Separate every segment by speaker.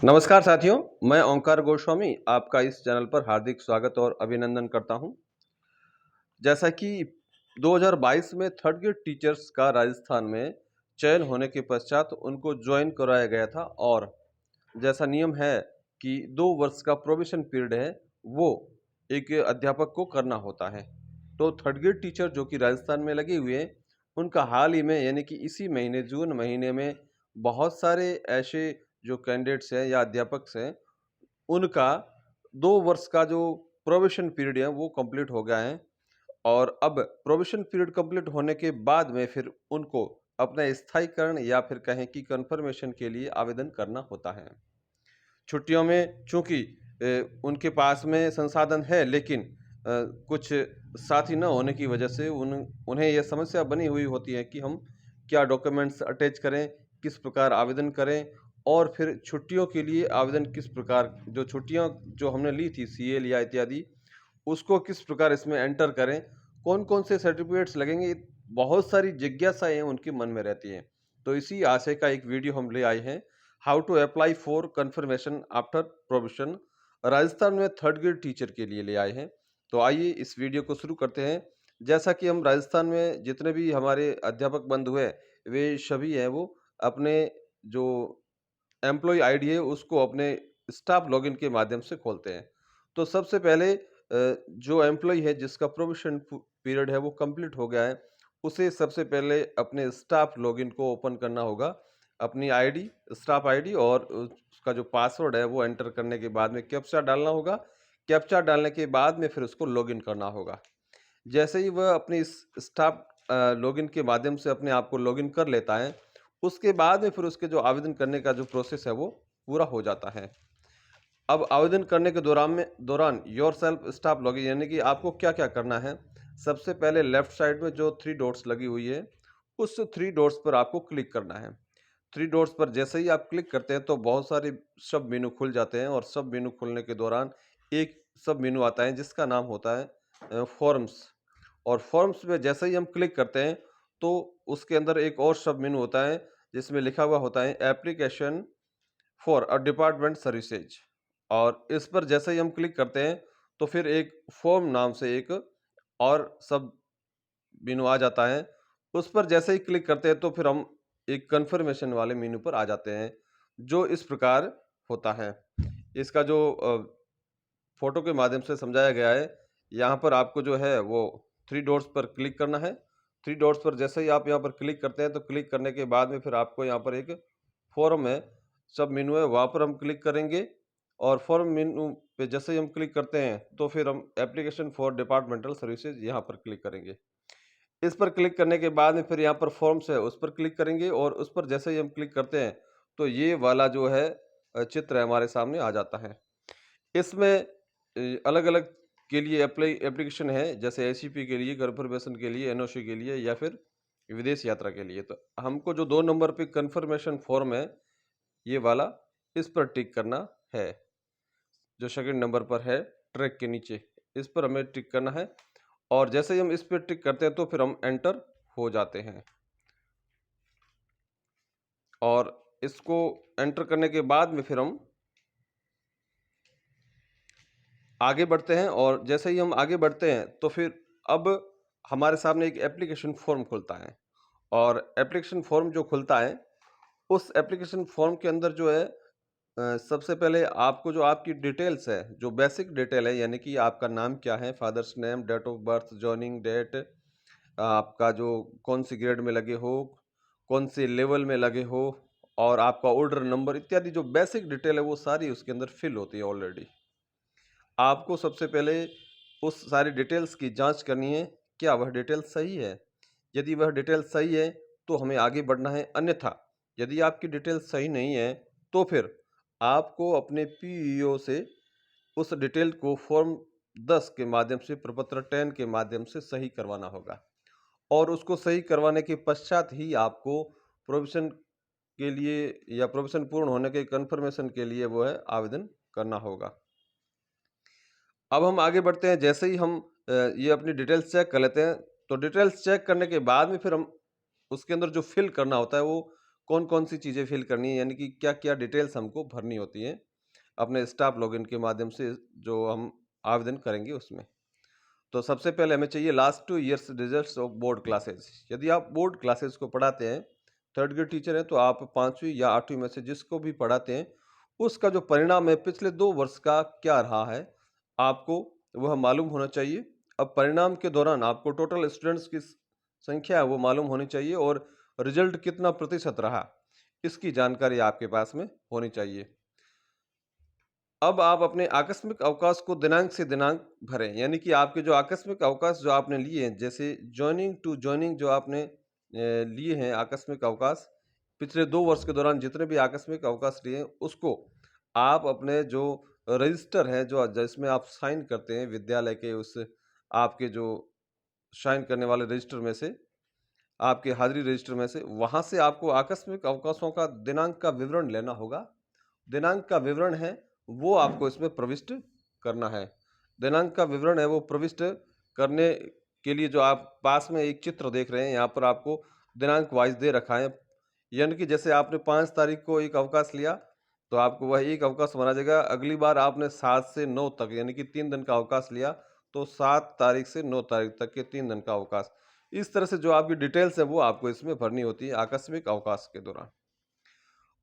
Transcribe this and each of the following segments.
Speaker 1: नमस्कार साथियों, मैं ओंकार गोस्वामी आपका इस चैनल पर हार्दिक स्वागत और अभिनंदन करता हूं। जैसा कि 2022 में थर्ड ग्रेड टीचर्स का राजस्थान में चयन होने के पश्चात उनको ज्वाइन कराया गया था और जैसा नियम है कि 2 वर्ष का प्रोबेशन पीरियड है, वो एक अध्यापक को करना होता है। तो थर्ड ग्रेड टीचर जो कि राजस्थान में लगे हुए हैं, उनका हाल ही में यानी कि इसी महीने जून महीने में बहुत सारे ऐसे जो कैंडिडेट्स हैं या अध्यापक हैं, उनका 2 वर्ष का जो प्रोबेशन पीरियड है वो कंप्लीट हो गया है और अब प्रोबेशन पीरियड कंप्लीट होने के बाद में फिर उनको अपना स्थायीकरण या फिर कहें कि कन्फर्मेशन के लिए आवेदन करना होता है। छुट्टियों में चूँकि उनके पास में संसाधन है लेकिन कुछ साथी ना होने की वजह से उन्हें यह समस्या बनी हुई होती है कि हम क्या डॉक्यूमेंट्स अटैच करें, किस प्रकार आवेदन करें और फिर छुट्टियों के लिए आवेदन किस प्रकार जो छुट्टियाँ जो हमने ली थी सीएल या इत्यादि, उसको किस प्रकार इसमें एंटर करें, कौन-कौन से सर्टिफ़िकेट्स लगेंगे, बहुत सारी जिज्ञासाएँ उनके मन में रहती हैं। तो इसी आशय का एक वीडियो हम ले आए हैं, how to apply for confirmation after provision Rajasthan में थर्ड ग्रेड टीचर के लिए ले आए हैं। तो आइए इस वीडियो को शुरू करते हैं। जैसा कि हम राजस्थान में जितने भी हमारे अध्यापक बंधु हैं, वे सभी हैं वो अपने जो एम्प्लॉयी आईडी है उसको अपने स्टाफ लॉगिन के माध्यम से खोलते हैं। तो सबसे पहले जो एम्प्लॉयी है जिसका प्रोबेशन पीरियड है वो कंप्लीट हो गया है, उसे सबसे पहले अपने स्टाफ लॉगिन को ओपन करना होगा। अपनी आईडी, स्टाफ आईडी और उसका जो पासवर्ड है वो एंटर करने के बाद में कैप्चा डालना होगा। कैप्चा डालने के बाद में फिर उसको लॉगिन करना होगा। जैसे ही वह अपनी इस स्टाफ लॉगिन के माध्यम से अपने आप को लॉगिन कर लेता है, उसके बाद में फिर उसके जो आवेदन करने का जो प्रोसेस है वो पूरा हो जाता है। अब आवेदन करने के दौरान योरसेल्फ स्टाफ लॉगिन यानी कि आपको क्या-क्या करना है? सबसे पहले लेफ्ट साइड में जो 3 डॉट्स लगी हुई है, उस 3 डॉट्स पर आपको क्लिक करना है। 3 डॉट्स पर जैसे ही आप क्लिक करते हैं तो बहुत सारे सब मेनू खुल जाते हैं और सब मेनू खुलने के दौरान एक सब मेनू आता है जिसका नाम होता है फॉर्म्स। और फॉर्म्स में जैसे ही हम क्लिक करते हैं तो उसके अंदर एक और सब मेनू होता है जिसमें लिखा हुआ होता है application for a department services. और इस पर जैसे ही हम क्लिक करते हैं तो फिर एक फॉर्म नाम से एक और सब मेनू आ जाता है। उस पर जैसे ही क्लिक करते हैं तो फिर हम एक कन्फर्मेशन वाले मेनू पर आ जाते हैं, जो इस प्रकार होता है। इसका जो फ़ोटो के माध्यम से समझाया गया है, यहाँ पर आपको जो है वो 3 डॉट्स पर क्लिक करना है। 3 डॉट्स पर जैसे ही आप यहाँ पर क्लिक करते हैं तो क्लिक करने के बाद में फिर आपको यहाँ पर एक फ़ॉर्म है, सब मेनू है, वहाँ पर हम क्लिक करेंगे और फ़ॉर्म मेनू पे जैसे ही हम क्लिक करते हैं तो फिर हम एप्लीकेशन फॉर डिपार्टमेंटल सर्विसेज़ यहाँ पर क्लिक करेंगे। इस पर क्लिक करने के बाद में फिर यहाँ पर फ़ॉर्म्स है, उस पर क्लिक करेंगे और उस पर जैसे ही हम क्लिक करते हैं, तो ये वाला जो है चित्र हमारे सामने आ जाता है। इसमें अलग-अलग के लिए एप्लीकेशन है, जैसे एसीपी के लिए, कन्फर्मेशन के लिए, एनओसी के लिए या फिर विदेश यात्रा के लिए। तो हमको जो 2 नंबर पे कन्फर्मेशन फ़ॉर्म है, ये वाला, इस पर टिक करना है। जो सेकंड नंबर पर है, ट्रैक के नीचे, इस पर हमें टिक करना है और जैसे ही हम इस पे टिक करते हैं, तो फिर हम एंटर हो जाते हैं। और इसको एंटर करने के बाद में फिर हम आगे बढ़ते हैं और जैसे ही हम आगे बढ़ते हैं तो फिर अब हमारे सामने एक एप्लीकेशन फॉर्म खुलता है और एप्लीकेशन फॉर्म जो खुलता है उस एप्लीकेशन फॉर्म के अंदर जो है सबसे पहले आपको जो आपकी डिटेल्स है जो बेसिक डिटेल है यानी कि आपका नाम क्या है, father's name, date of birth, joining date, आपका जो कौन सी ग्रेड में लगे हो, कौन से लेवल में लगे हो और आपका ऑर्डर नंबर इत्यादि जो बेसिक डिटेल है वो सारी उसके अंदर फिल होती है ऑलरेडी। आपको सबसे पहले उस सारी डिटेल्स की जांच करनी है, क्या वह डिटेल सही है? यदि वह डिटेल सही है, तो हमें आगे बढ़ना है, अन्यथा यदि आपकी डिटेल सही नहीं है, तो फिर आपको अपने पीईओ से उस डिटेल को फ़ॉर्म 10 के माध्यम से, प्रपत्र 10 के माध्यम से सही करवाना होगा और उसको सही करवाने के पश्चात ही आपको प्रोविज़न के लिए या प्रोविज़न पूर्ण होने के कन्फर्मेशन के लिए वो है आवेदन करना होगा। अब हम आगे बढ़ते हैं जैसे ही हम ये अपनी डिटेल्स चेक कर लेते हैं, तो डिटेल्स चेक करने के बाद में फिर हम उसके अंदर जो फ़िल करना होता है वो कौन-कौन सी चीज़ें फिल करनी है, यानी कि क्या-क्या डिटेल्स हमको भरनी होती हैं, अपने स्टाफ लॉगिन के माध्यम से जो हम आवेदन करेंगे उसमें। तो सबसे पहले हमें चाहिए last 2 years results of board classes. यदि आप बोर्ड क्लासेस को पढ़ाते हैं, थर्ड ग्रेड टीचर हैं, तो आप 5वीं या 8वीं में से जिसको भी पढ़ाते हैं, उसका जो परिणाम है पिछले 2 वर्ष का क्या रहा है, आपको वह मालूम होना चाहिए। अब परिणाम के दौरान आपको टोटल स्टूडेंट्स की संख्या है वो मालूम होनी चाहिए और रिजल्ट कितना प्रतिशत रहा, इसकी जानकारी आपके पास में होनी चाहिए। अब आप अपने आकस्मिक अवकाश को दिनांक से दिनांक भरें, यानी कि आपके जो आकस्मिक अवकाश जो आपने लिए हैं, जैसे जॉइनिंग टू जॉइनिंग जो आपने लिए हैं आकस्मिक अवकाश, पिछले 2 वर्ष के दौरान जितने भी आकस्मिक अवकाश लिए हैं, उसको आप अपने जो रजिस्टर है, जो जिसमें आप साइन करते हैं विद्यालय के उस आपके जो साइन करने वाले रजिस्टर में से, आपके हाज़िरी रजिस्टर में से, वहाँ से आपको आकस्मिक अवकाशों का दिनांक का विवरण लेना होगा। दिनांक का विवरण है, वो आपको इसमें प्रविष्ट करना है। दिनांक का विवरण है, वो प्रविष्ट करने के लिए जो आप पास में एक चित्र देख रहे हैं, यहाँ पर आपको दिनांक वाइज़ दे रखा है। यानी कि जैसे आपने 5 तारीख को एक अवकाश लिया, तो आपको वह एक अवकाश माना जाएगा। अगली बार आपने 7 से 9 तक यानी कि 3 दिन का अवकाश लिया, तो 7 तारीख से 9 तारीख तक के 3 दिन का अवकाश। इस तरह से जो आपकी डिटेल्स है, वो आपको इसमें भरनी होती है आकस्मिक अवकाश के दौरान।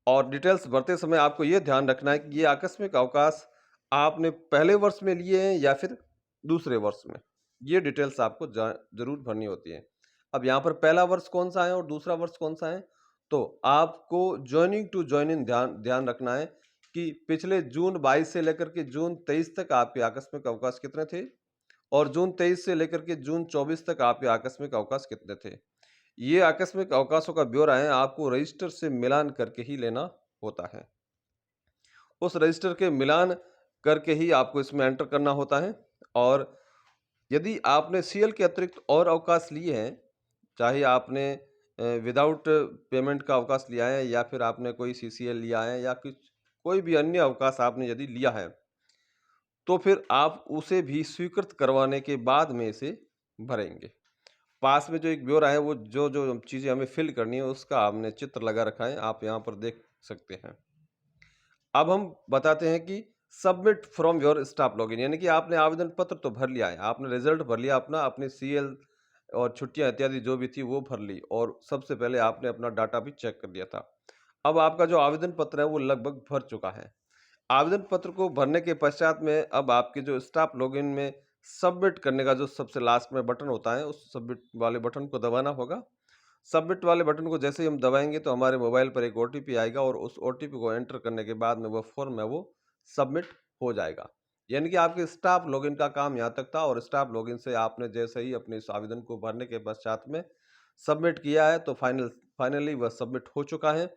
Speaker 1: और डिटेल्स भरते समय आपको ये ध्यान रखना है कि ये आकस्मिक अवकाश आपने पहले वर्ष में लिए हैं या फिर दूसरे वर्ष में। ये डिटेल्स आपको ज़रूर भरनी होती है। अब यहाँ पर पहला वर्ष कौन-सा है और दूसरा वर्ष कौन-सा है, तो आपको जॉइनिंग टू जॉइनिंग ध्यान ध्यान रखना है कि पिछले जून 22 से लेकर के जून 23 तक आपके आकस्मिक अवकाश कितने थे और जून 23 से लेकर के जून 24 तक आपके आकस्मिक अवकाश कितने थे। ये आकस्मिक अवकाशों का ब्यौरा है, आपको रजिस्टर से मिलान करके ही लेना होता है। उस रजिस्टर के मिलान करके ही आपको इसमें एंटर करना होता है। और यदि आपने सीएल के अतिरिक्त और अवकाश लिए हैं, चाहे आपने विदाउट पेमेंट का अवकाश लिया है या फिर आपने कोई सीसीएल लिया है या कुछ कोई भी अन्य अवकाश आपने यदि लिया है, तो फिर आप उसे भी स्वीकृत करवाने के बाद में इसे भरेंगे। पास में जो एक ब्यौरा है, वो जो चीज़ें हमें फ़िल करनी है, उसका हमने चित्र लगा रखा है, आप यहाँ पर देख सकते हैं। अब हम बताते हैं कि submit from your staff login, यानी कि आपने आवेदन पत्र तो भर लिया है, आपने रिज़ल्ट भर लिया अपना, अपनी सीएल और छुट्टियाँ इत्यादि जो भी थी वो भर ली और सबसे पहले आपने अपना डाटा भी चेक कर लिया था। अब आपका जो आवेदन पत्र है वो लगभग भर चुका है। आवेदन पत्र को भरने के पश्चात में अब आपके जो स्टाफ लॉगिन में सबमिट करने का जो सबसे लास्ट में बटन होता है, उस सबमिट वाले बटन को दबाना होगा। सबमिट वाले बटन को जैसे ही हम दबाएँगे तो हमारे मोबाइल पर एक ओटीपी आएगा और उस ओटीपी को एंटर करने के बाद में वो फ़ॉर्म है वो सबमिट हो जाएगा। यानी कि आपके स्टाफ लॉगिन का काम यहाँ तक था और स्टाफ लॉगिन से आपने जैसे ही अपने इस आवेदन को भरने के पश्चात में सबमिट किया है तो फाइनली वह सबमिट हो चुका है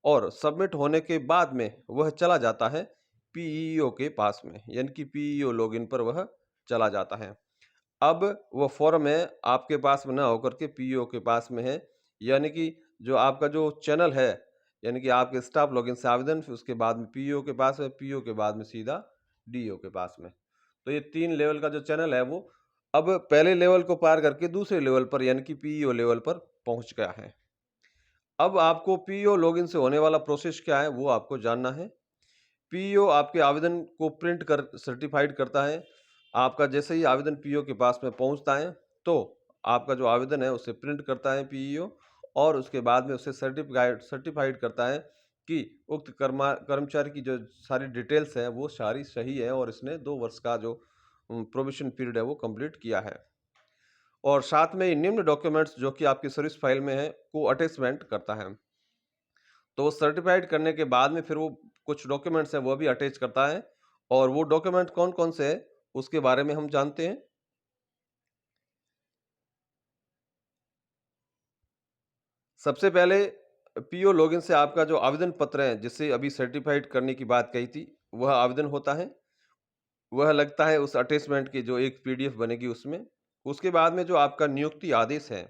Speaker 1: और सबमिट होने के बाद में वह चला जाता है पीईओ के पास में, यानी कि पीईओ लॉगिन पर वह चला जाता है। अब वो फ़ॉर्म है आपके पास में ना होकर के पीईओ के पास में है, यानी कि जो आपका जो चैनल है, यानी कि आपके स्टाफ लॉगिन से आवेदन, फिर उसके बाद में पीईओ के पास है, पीईओ के बाद में सीधा डीईओ के पास में। तो ये 3 लेवल का जो चैनल है वो अब पहले लेवल को पार करके दूसरे लेवल पर यानी कि पीईओ लेवल पर पहुँच गया है। अब आपको पीईओ लॉगिन से होने वाला प्रोसेस क्या है वो आपको जानना है। पीईओ आपके आवेदन को प्रिंट कर सर्टिफाइड करता है। आपका जैसे ही आवेदन पीईओ के पास में पहुँचता है, तो आपका जो आवेदन है उसे प्रिंट करता है पीईओ और उसके बाद में उसे सर्टिफाइड करता है कि उक्त कर्मचारी की जो सारी डिटेल्स हैं वो सारी सही है और इसने 2 वर्ष का जो प्रोबेशन पीरियड है वो कंप्लीट किया है। और साथ में ये निम्न डॉक्यूमेंट्स जो कि आपकी सर्विस फाइल में है, को अटैचमेंट करता है। तो वो सर्टिफ़ाइड करने के बाद में फिर वो कुछ डॉक्यूमेंट्स हैं वो भी अटैच करता है और वो डॉक्यूमेंट कौन-कौन से हैं उसके बारे में हम जानते हैं। सबसे पहले पीओ लॉगिन से आपका जो आवेदन पत्र है जिसे अभी सर्टिफ़ाइड करने की बात कही थी, वह आवेदन होता है। वह लगता है उस अटैचमेंट की जो एक पीडीएफ बनेगी उसमें। उसके बाद में जो आपका नियुक्ति आदेश है,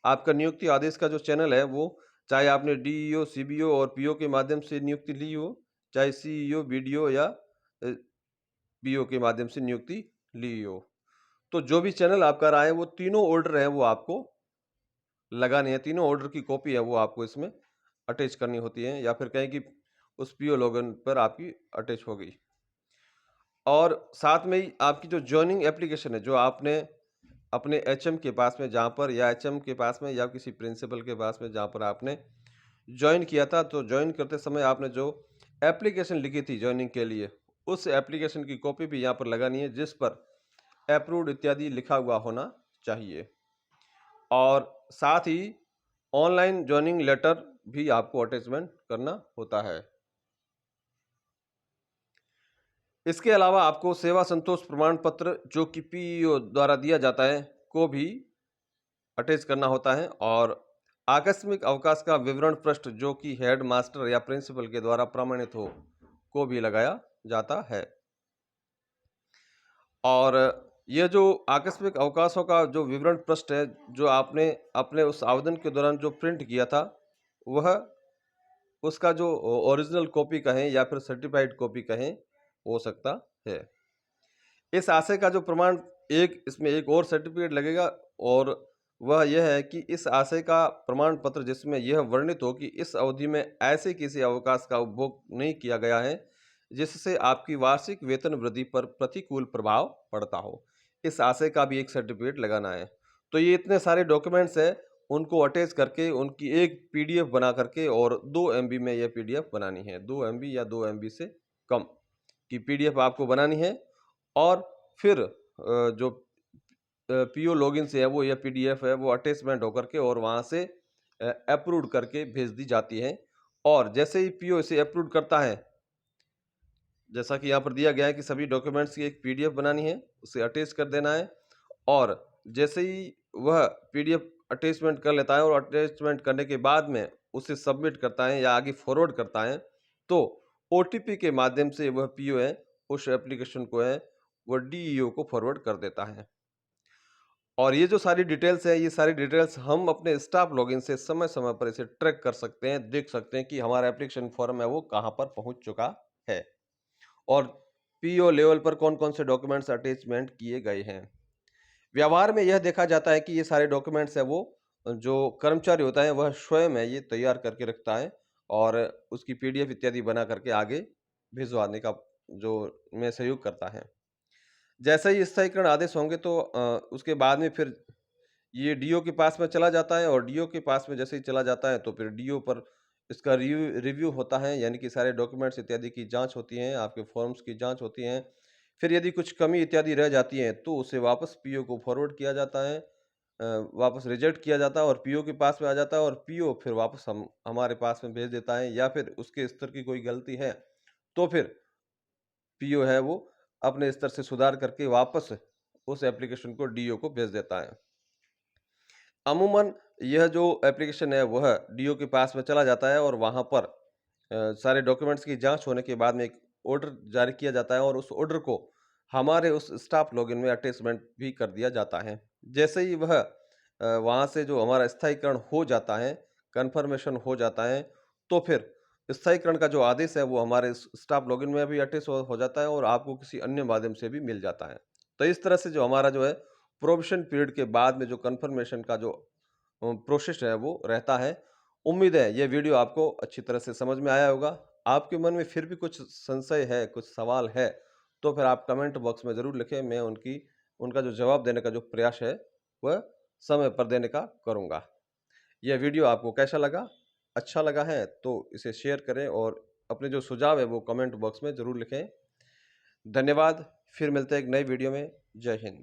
Speaker 1: आपका नियुक्ति आदेश का जो चैनल है वो चाहे आपने डीईओ, सीबीओ और पीओ के माध्यम से नियुक्ति ली हो, चाहे सीईओ, बीडीओ या पीओ के माध्यम से नियुक्ति ली हो। तो जो भी चैनल आपका रहा है वो तीनों ऑर्डर है वो आपको लगाने हैं, तीनों ऑर्डर की कॉपी है वो आपको इसमें अटैच करनी होती हैं, या फिर कहें कि उस पीओ लॉगिन पर आपकी अटैच हो गई। और साथ में ही आपकी जो जॉइनिंग एप्लीकेशन है, जो आपने अपने एचएम के पास में जहाँ पर, या एचएम के पास में, या किसी प्रिंसिपल के पास में जहाँ पर आपने जॉइन किया था, तो जॉइन करते समय आपने जो एप्लीकेशन लिखी थी जॉइनिंग के लिए, उस एप्लीकेशन की कॉपी भी यहाँ पर लगानी है, जिस पर अप्रूव्ड इत्यादि लिखा हुआ होना चाहिए। और साथ ही ऑनलाइन जॉइनिंग लेटर भी आपको अटैचमेंट करना होता है। इसके अलावा आपको सेवा संतोष प्रमाण पत्र, जो कि पीईओ द्वारा दिया जाता है, को भी अटैच करना होता है। और आकस्मिक अवकाश का विवरण पृष्ठ, जो कि हेड मास्टर या प्रिंसिपल के द्वारा प्रमाणित हो, को भी लगाया जाता है। और यह जो आकस्मिक अवकाशों का जो विवरण पृष्ठ है, जो आपने अपने उस आवेदन के दौरान जो प्रिंट किया था, वह उसका जो ओरिजिनल कॉपी कहें या फिर सर्टिफाइड कॉपी कहें, हो सकता है। इस आशय का जो प्रमाण, इसमें एक और सर्टिफिकेट लगेगा, और वह यह है कि इस आशय का प्रमाण पत्र जिसमें यह वर्णित हो कि इस अवधि में ऐसे किसी अवकाश का उपभोग नहीं किया गया है जिससे आपकी वार्षिक वेतन वृद्धि पर प्रतिकूल प्रभाव पड़ता हो। इस आशय का भी एक सर्टिफिकेट लगाना है। तो ये इतने सारे डॉक्यूमेंट्स हैं, उनको अटैच करके उनकी एक पीडीएफ बना करके, और 2 MB में यह पीडीएफ बनानी है। 2 MB या 2 MB से कम की पीडीएफ आपको बनानी है। और फिर जो पीओ लॉगिन से है, वो यह पीडीएफ है, वो अटैचमेंट होकर के और वहाँ से अप्रूव्ड करके भेज दी जाती है। और जैसे ही पीओ इसे अप्रूव करता है, जैसा कि यहाँ पर दिया गया है कि सभी डॉक्यूमेंट्स की एक पीडीएफ बनानी है, उसे अटैच कर देना है। और जैसे ही वह पीडीएफ अटैचमेंट कर लेता है, और अटैचमेंट करने के बाद में उसे सबमिट करता है या आगे फॉरवर्ड करता है, तो ओटीपी के माध्यम से वह पीओ है, उस एप्लीकेशन को है, वो डीईओ को फॉरवर्ड कर देता है। और ये जो सारी डिटेल्स है, ये सारी डिटेल्स हम अपने स्टाफ लॉगिन से समय समय पर इसे ट्रैक कर सकते हैं, देख सकते हैं कि हमारा एप्लीकेशन फॉर्म है वो कहाँ पर पहुंच चुका है, और पीओ लेवल पर कौन कौन से डॉक्यूमेंट्स अटैचमेंट किए गए हैं। व्यवहार में यह देखा जाता है कि ये सारे डॉक्यूमेंट्स है, वो जो कर्मचारी होता है वह स्वयं है ये तैयार करके रखता है, और उसकी पीडीएफ इत्यादि बना करके आगे भिजवाने का जो में सहयोग करता है। जैसे ही स्थायीकरण आदेश होंगे, तो उसके बाद में फिर ये डीओ के पास में चला जाता है, और डीओ के पास में जैसे ही चला जाता है, तो फिर डीओ पर इसका रिव्यू होता है, यानी कि सारे डॉक्यूमेंट्स इत्यादि की जांच होती है, आपके फॉर्म्स की जांच होती है। फिर यदि कुछ कमी इत्यादि रह जाती है, तो उसे वापस पीओ को फॉरवर्ड किया जाता है, वापस रिजेक्ट किया जाता है, और पीओ के पास में आ जाता है, और पीओ फिर वापस हमारे पास में भेज देता है। या फिर उसके स्तर की कोई गलती है, तो फिर पीओ है वो अपने स्तर से सुधार करके वापस उस एप्लीकेशन को डीओ को भेज देता है। अमूमन यह जो एप्लीकेशन है वह डीओ के पास में चला जाता है, और वहाँ पर सारे डॉक्यूमेंट्स की जांच होने के बाद में एक ऑर्डर जारी किया जाता है, और उस ऑर्डर को हमारे उस स्टाफ लॉगिन में अटैचमेंट भी कर दिया जाता है। जैसे ही वह वहाँ से जो हमारा स्थायीकरण हो जाता है, कन्फर्मेशन हो जाता है, तो फिर स्थायीकरण का जो आदेश है वो हमारे स्टाफ लॉगिन में भी अटैच हो जाता है, और आपको किसी अन्य माध्यम से भी मिल जाता है। तो इस तरह से जो हमारा जो है प्रोविशन पीरियड के बाद में जो कन्फर्मेशन का जो प्रोसेस है वो रहता है। उम्मीद है ये वीडियो आपको अच्छी तरह से समझ में आया होगा। आपके मन में फिर भी कुछ संशय है, कुछ सवाल है, तो फिर आप कमेंट बॉक्स में ज़रूर लिखें। मैं उनका जो जवाब देने का जो प्रयास है, वह समय पर देने का करूँगा। यह वीडियो आपको कैसा लगा? अच्छा लगा है तो इसे शेयर करें, और अपने जो सुझाव है वो कमेंट बॉक्स में ज़रूर लिखें। धन्यवाद। फिर मिलते हैं एक नई वीडियो में। जय हिंद।